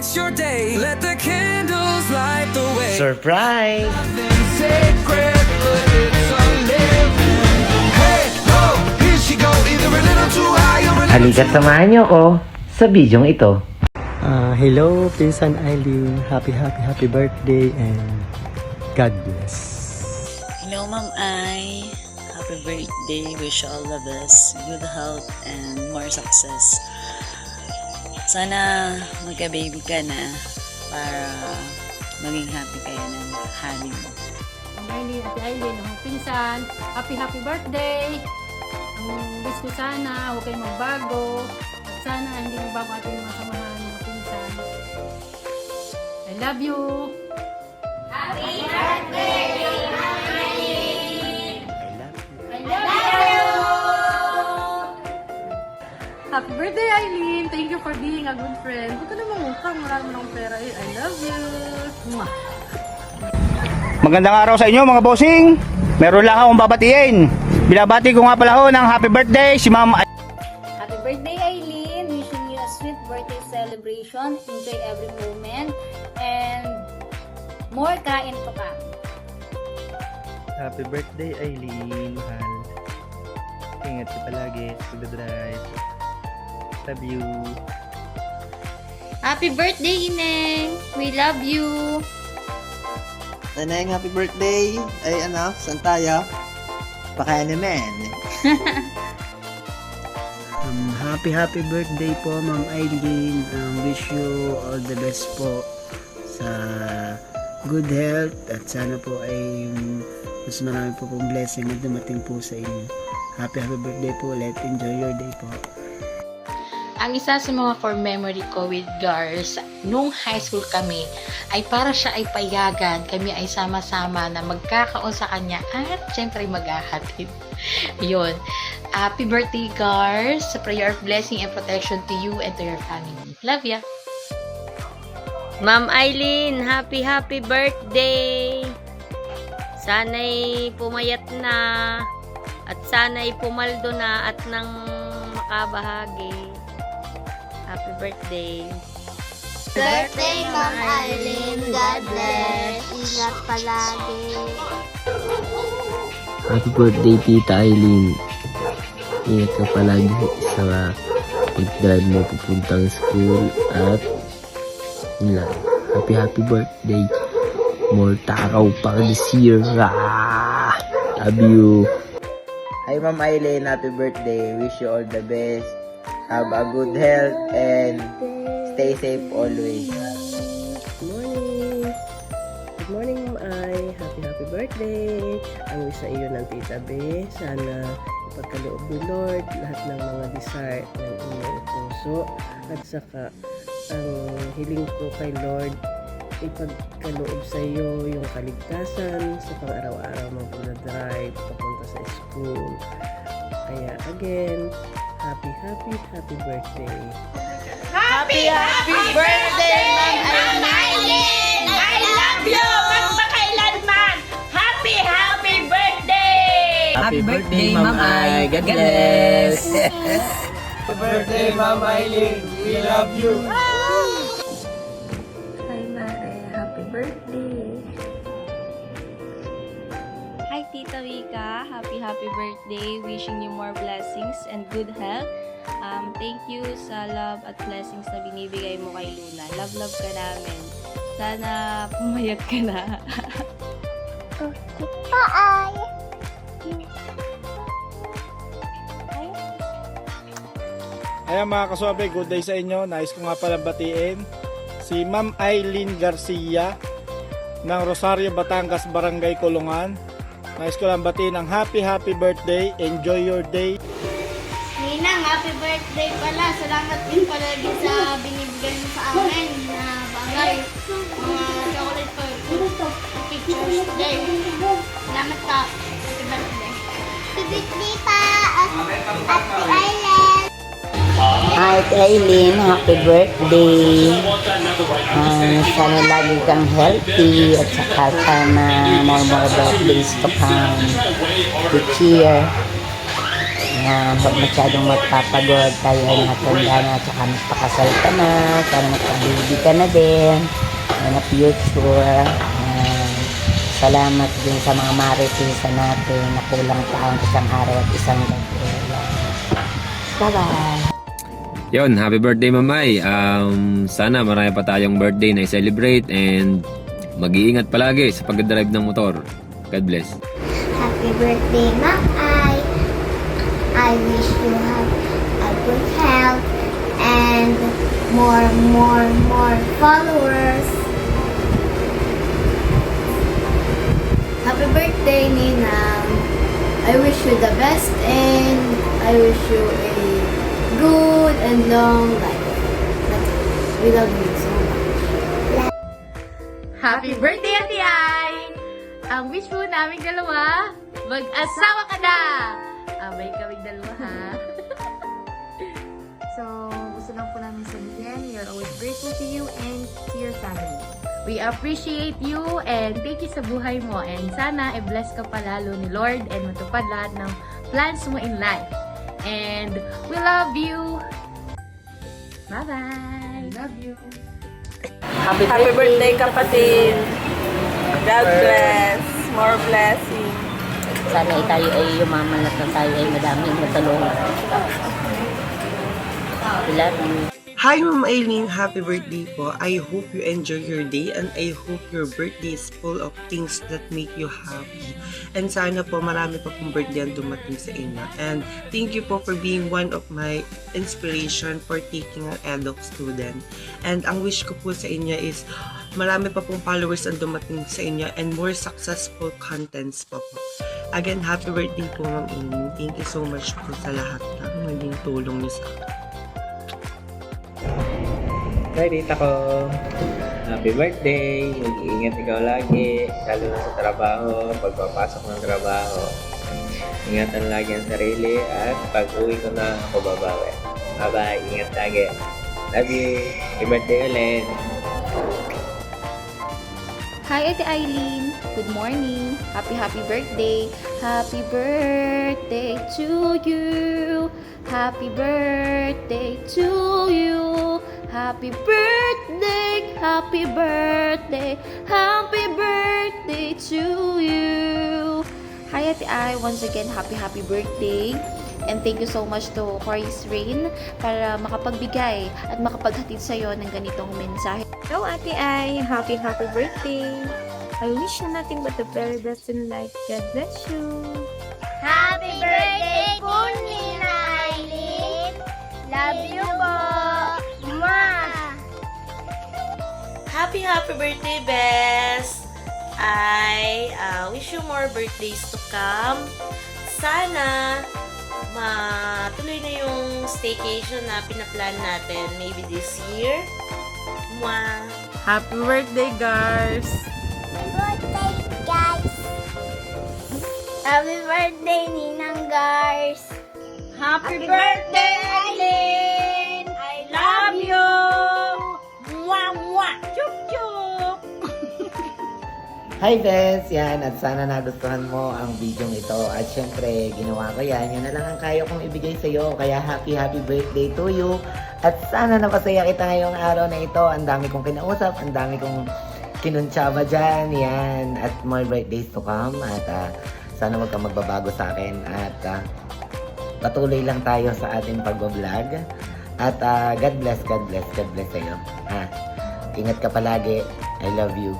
it's your day. Let the candles light the way. Surprise! Nothing sacred, but it's a living. Hey, ho, here she go. Either a little too high or a little Halika, samahan niyo ko sa bidyong ito. Hello, Pinsan Eileen. Happy birthday and God bless. Hello, Ma'am Ai. Happy birthday. Wish you all the best. Good health and more success. Sana magka-baby ka na para maging happy kayo ng honey mo. Ate Aileen, ang pinsan, happy birthday! Ang wish ko sana, huwag kayong magbago. At sana hindi magbago ating mga samahan ng pinsan. I love you! Happy birthday, Eileen! Thank you for being a good friend. Huwag ka namang utang, wala naman akong pera. I love you! Mwah! Magandang araw sa inyo mga bossing. Meron lang akong babatiin. Binabati ko nga pala ho ng happy birthday si Ma'am. Happy birthday, Eileen! Wishing you a sweet birthday celebration. Enjoy every moment. And more kain to come. Happy birthday, Eileen. Mahal. Ingat ka palagi sa pagdadrive. Love you. Happy birthday, Ineng! We love you! Neneng, happy birthday! Ay, ano, saan tayo? Pakaya naman. Happy birthday po, Ma'am Eileen. Wish you all the best po sa good health at sana po ay mas marami po pong blessing na dumating po sa inyo. Happy birthday po ulit. Enjoy your day po. Ang isa sa mga core memory ko with Gars, nung high school kami, ay para siya ay payagan, kami ay sama-sama na magkakaon sa kanya at syempre maghahatid. Yun. Happy birthday, Gars! Sa prayer of blessing and protection to you and to your family. Love ya! Ma'am Eileen, happy birthday! Sana'y pumayat na at sana'y pumaldo na at nang makabahagi. Happy birthday! Birthday, Ma'am Eileen! God bless! Ingat palagi! Happy birthday, Tita Eileen. Ingat ka palagi sa pag-drive mo pupuntang school at yun lang. Happy birthday. More takaw pa this year. Love you. Hi, Ma'am Eileen, happy birthday. Wish you all the best. Have a good health and stay safe always. Good morning, Ma'am Ai. Happy birthday. Ang wish sa iyo ng Tita B. Sana ipagkaloob ni Lord lahat ng mga desire ng inyong puso. At saka ang hiling ko kay Lord, ipagkaloob sa iyo yung kaligtasan sa pang-araw-araw mong pag-drive papunta sa school. Kaya again, happy birthday. Happy birthday, Ma'am Eileen! I love you! Magpakailanman! Happy birthday! Happy birthday, Ma'am Ai. God bless. Happy birthday, Ma'am Eileen. We love you. Hi, Mare. Happy birthday! Hi, Tita Wika. Happy birthday. Wishing you more blessings and good health. Thank you sa love at blessings na binibigay mo kay Luna. Love ka namin. Sana pumayag ka na. Ayan mga kaswabe, good day sa inyo. Nais ko nga pala batiin si Ma'am Eileen Garcia ng Rosario, Batangas, Barangay Kulungan. Nais ko lang batiin ang happy birthday. Enjoy your day. Ninang, happy birthday pala! Salamat din palagi sa binibigay mo sa amin na bagay. Mga chocolate for Teacher's Day. Salamat ka! Happy birthday! Happy birthday pa! Happy Island! Hi, Eileen. Happy birthday. Sana lagi kang healthy at saka sana more birthdays to come. Good cheer. na huwag masyadong magpapagod. Tayo ay natanda na, tsaka magpakasal ka na, sana magpabili ka na din, na future. Salamat din sa mga maritisa natin na kulang taon, isang araw at isang gabi. Bye-bye! Yon, happy birthday Mamay. Sana marami pa tayong birthday na i-celebrate and mag-iingat palagi sa pag-drive ng motor. God bless. Happy birthday, Ma'am Ai. I wish you have a good health and more followers. Happy birthday, Ninang. I wish you the best and I wish you a good and long life. That's it. We love you so much. Happy birthday, Ate Ai! Ang wish po namin dalawa, mag-asawa ka na! Abay kaming dalawa, ha? So, gusto lang po namin sabihin, we are always grateful to you and to your family. We appreciate you and thank you sa buhay mo. And sana i-bless ka palalo ni Lord and matupad lahat ng plans mo in life. And we love you! Bye-bye! Love you! Happy birthday, kapatid! God bless! More blessings! Sana tayo ay yumaman at tayo ay madaming matulungan. We love you. Hi, Ma'am Aileen. Happy birthday po. I hope you enjoy your day and I hope your birthday is full of things that make you happy. And sana po marami pa pong birthday ang dumating sa inyo. And thank you po for being one of my inspiration for taking an EDOC student. And ang wish ko po sa inyo is marami pa pong followers ang dumating sa inyo and more successful contents po po. Again, happy birthday po, Ma'am Aileen. Thank you so much po sa lahat ng naging tulong niyo sa akin. Hi, Rita ko. Happy birthday. Mag-iingat ikaw lagi, lalo na sa trabaho, pagpapasok ng trabaho. Ingatan lagi ang sarili at pag-uwi ko na ako babawi. Bye-bye. Ingat lagi. Love you. Happy birthday ulit. Hi, Ate Aileen. Good morning. Happy birthday. Happy birthday to you. Happy birthday to you. Happy birthday, happy birthday, happy birthday to you. Hi, Ate Ai. Once again, happy birthday. And thank you so much to Horace Rain para makapagbigay at makapaghatid sa'yo ng ganitong mensahe. Hello, Ate Ai. Happy birthday. I wish you nothing but the very best in life. God bless you. Happy birthday po, Nina Aileen. Love you po. Mwah! Happy birthday, Bes! I wish you more birthdays to come. Sana matuloy na yung staycation na pinaplan natin maybe this year. Mwah! Happy birthday, guys! Happy birthday, guys! Happy birthday, Ninang Gars! Happy birthday, Aileen! I love you! Mwah, mwah! Chup, chup! Hi Bes! Yan, at sana nagustuhan mo ang video ito. At syempre, ginawa ko yan. Yan na lang ang kaya kong ibigay sa'yo. Kaya happy birthday to you. At sana napasaya kita ngayong araw na ito. Ang dami kong kinausap, ang dami kong kinuntsaba dyan. Yan. At more birthdays to come. At sana wag kang magbabago sa akin. At patuloy lang tayo sa ating pag-vlog. At God bless sa'yo. Ingat ka palagi. I love you.